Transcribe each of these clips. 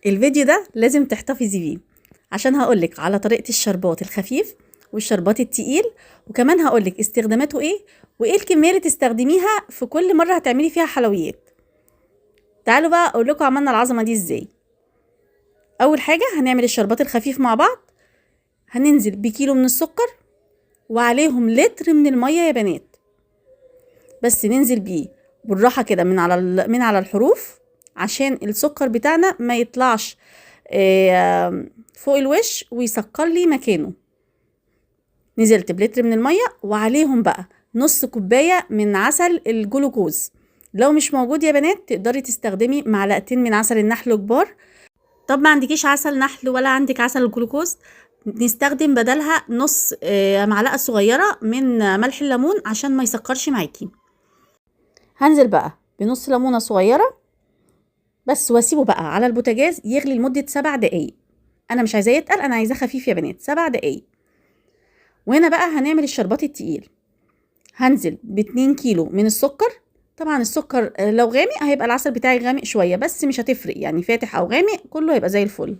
الفيديو ده لازم تحتفظي بيه عشان هقولك على طريقة الشربات الخفيف والشربات التقيل، وكمان هقولك استخداماته ايه وايه الكمية اللي تستخدميها في كل مرة هتعملي فيها حلويات. تعالوا بقى اقول لكم عملنا العظمة دي ازاي. اول حاجة هنعمل الشربات الخفيف مع بعض. هننزل بكيلو من السكر وعليهم لتر من المية يا بنات، بس ننزل بيه بالراحة كده من على الحروف عشان السكر بتاعنا ما يطلعش فوق الوش ويسكر لي مكانه. نزلت بلتر من المية وعليهم بقى نص كوباية من عسل الجلوكوز. لو مش موجود يا بنات تقدري تستخدمي معلقتين من عسل النحل كبار. طب ما عندكيش عسل نحل ولا عندك عسل الجلوكوز، نستخدم بدلها نص معلقة صغيرة من ملح الليمون عشان ما يسكرش معاكي. هنزل بقى بنص ليمونة صغيرة بس، واسيبه بقى على البوتاجاز يغلي لمدة 7 دقايق. انا مش عايزاه يتقل، انا عايزاه خفيف يا بنات. 7 دقايق. وهنا بقى هنعمل الشربات التقيل. هنزل ب2 كيلو من السكر. طبعا السكر لو غامق هيبقى العسل بتاعي غامق شوية، بس مش هتفرق يعني فاتح او غامق كله هيبقى زي الفل.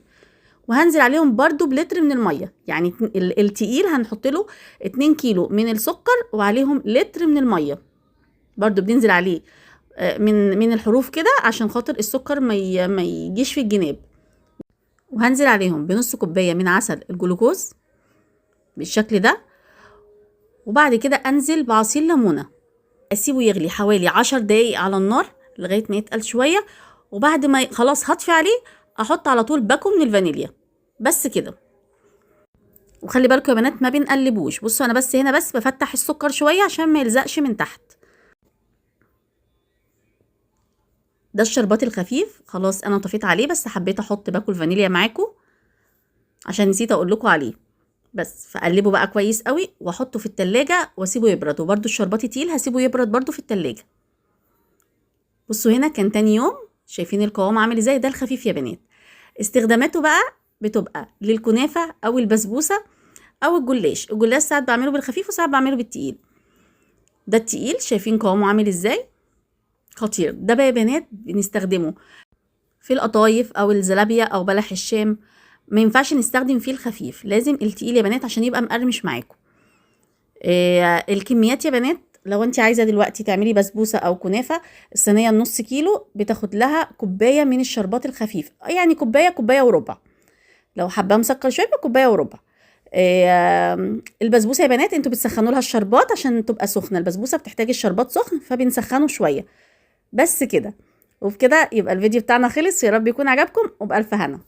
وهنزل عليهم برضو بلتر من المية، يعني التقيل هنحط له 2 كيلو من السكر وعليهم لتر من المية. برضو بننزل عليه من الحروف كده عشان خاطر السكر ما يجيش في الجناب. وهنزل عليهم بنص كوباية من عسل الجلوكوز بالشكل ده. وبعد كده انزل بعصير ليمونة، اسيبه يغلي حوالي 10 دقايق على النار لغاية ما يتقل شوية. وبعد ما خلاص هطفي عليه احط على طول باكو من الفانيليا بس كده. وخلي بالكم يا بنات ما بنقلبوش. بصوا انا بس هنا بس بفتح السكر شوية عشان ما يلزقش من تحت. ده الشربات الخفيف خلاص انا طفيت عليه، بس حبيت احط باكو الفانيليا معاكم عشان نسيت اقول لكم عليه. بس فقلبه بقى كويس قوي واحطه في التلاجة واسيبه يبرد. وبرده الشربات التقيل هسيبه يبرد برده في التلاجة. بصوا هنا كان تاني يوم. شايفين القوام عامل ازاي؟ ده الخفيف يا بنات. استخداماته بقى بتبقى للكنافة او البسبوسة او الجلاش. الجلاش ساعات بعمله بالخفيف وساعات بعمله بالتقيل. ده التقيل شايفين قوامه عامل ازاي؟ خطير. ده بقى يا بنات بنستخدمه في القطايف او الزلابية او بلح الشام. ما ينفعش نستخدم فيه الخفيف، لازم التقيل يا بنات عشان يبقى مقرمش معاكم. الكميات يا بنات لو انت عايزه دلوقتي تعملي بسبوسه او كنافه، الصينيه النص كيلو بتاخد لها كوبايه من الشربات الخفيف، يعني كوبايه وربع. لو حابه مسكر شويه كوبايه وربع. البسبوسه يا بنات انتوا بتسخنوا لها الشربات عشان تبقى سخنه. البسبوسه بتحتاج الشربات سخن فبنسخنه شويه بس كده. وبكده يبقى الفيديو بتاعنا خلص. يا رب يكون عجبكم وبألف هنا.